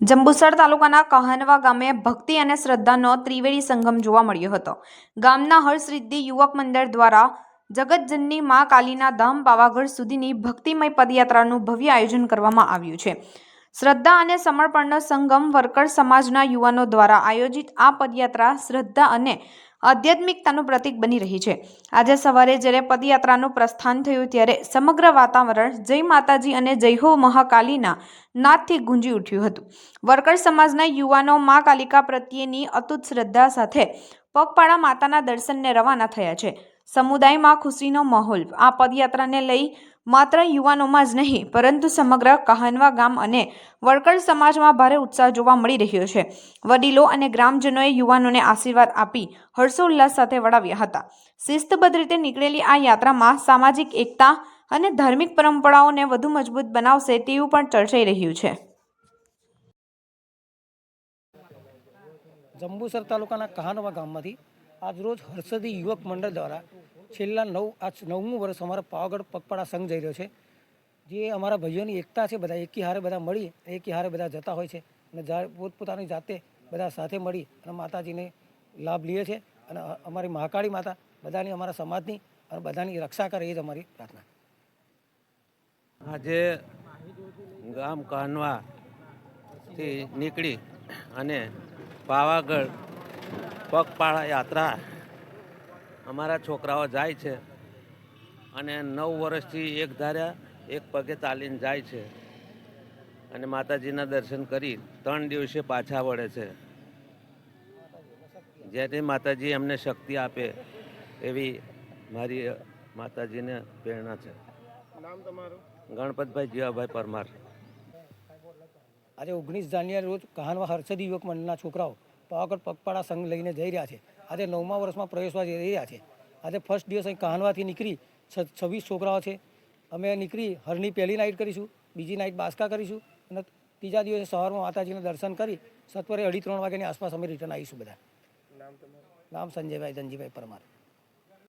જંબુસર તાલુકાના કહાનવા ગામે ભક્તિ અને શ્રદ્ધાનો ત્રિવેણી સંગમ જોવા મળ્યો હતો. ગામના હર્ષરિદ્ધિ યુવક મંડળ દ્વારા જગતજનની મા કાલીના ધામ પાવાગઢ સુધીની ભક્તિમય પદયાત્રાનું ભવ્ય આયોજન કરવામાં આવ્યું છે. શ્રદ્ધા અને સમર્પણનો સંગમ વર્કર સમાજના યુવાનો દ્વારા આયોજિત આ પદયાત્રા શ્રદ્ધા અને આધ્યાત્મિકતાનું પ્રતીક બની રહી છે. આજે સવારે જ્યારે પદયાત્રાનું પ્રસ્થાન થયું ત્યારે સમગ્ર વાતાવરણ જય માતાજી અને જય હો મહાકાલીના નાદથી ગુંજી ઉઠ્યું હતું. વર્કર સમાજના યુવાનો મા કાલિકા પ્રત્યેની અતૂટ શ્રદ્ધા સાથે પગપાળા માતાના દર્શનને રવાના થયા છે. સમુદાયમાં ખુશીનો માહોલ આ પદયાત્રાને લઈ માત્ર યુવાનોમાં જ નહીં પરંતુ સમગ્ર કહાનવા ગામ અને વર્કર સમાજમાં ભારે ઉત્સાહ જોવા મળી રહ્યો છે. વડીલો અને ગ્રામજનોએ યુવાનોને આશીર્વાદ આપી હર્ષોલ્લાસ સાથે વડાવ્યા હતા. શિસ્તબદ્ધ રીતે નીકળેલી આ યાત્રામાં સામાજિક એકતા અને ધાર્મિક પરંપરાઓને વધુ મજબૂત બનાવશે તેવું પણ ચર્ચાઈ રહ્યું છે. જંબુસર તાલુકાના કહાનવા ગામમાંથી આજરોજ હર્ષદી યુવક મંડળ દ્વારા છેલ્લા 9મું વર્ષ અમારા પાવાગઢ પગપાળા સંઘ જઈ રહ્યો છે. જે અમારા ભાઈઓની એકતા છે, બધા એકી હારે બધા મળી એકી હારે બધા જતા હોય છે અને પોતપોતાની જાતે બધા સાથે મળી અને માતાજીને લાભ લઈએ છે અને અમારી મહાકાળી માતા બધાની અમારા સમાજની અને બધાની રક્ષા કરે એ જ અમારી પ્રાર્થના. આજે ગામ કહાનવાથી નીકળી અને પાવાગઢ પગપાળા યાત્રા અમારા છોકરાઓ જાય છે અને 9 વર્ષથી એક ધાર્યા એક પગે ચાલીને જાય છે અને માતાજીના દર્શન કરી 3 દિવસે પાછા વળે છે. જેથી માતાજી એમને શક્તિ આપે એવી મારી માતાજીને પ્રેરણા છે. નામ તમારું? ગણપતભાઈ જીવાભાઈ પરમાર. આજે 19 જાન્યુઆરી રોજ કહાનવા હર્ષદી યુવક મંડળના છોકરાઓ પાવાગઢ પગપાળા સંઘ લઈને જઈ રહ્યા છે. આજે 9મા વર્ષમાં પ્રવેશવા જઈ રહ્યા છે. આજે ફર્સ્ટ દિવસ અહીં કહાનવાથી નીકળી 26 છોકરાઓ છે. અમે નીકળી હરની પહેલી નાઇટ કરીશું, બીજી નાઇટ બાસકા કરીશું અને ત્રીજા દિવસે સવારમાં માતાજીના દર્શન કરી સત્વરે 2:30-3 વાગ્યાની આસપાસ અમે રિટર્ન આવીશું. બધા નામ સંજયભાઈ ધનજીભાઈ પરમાર.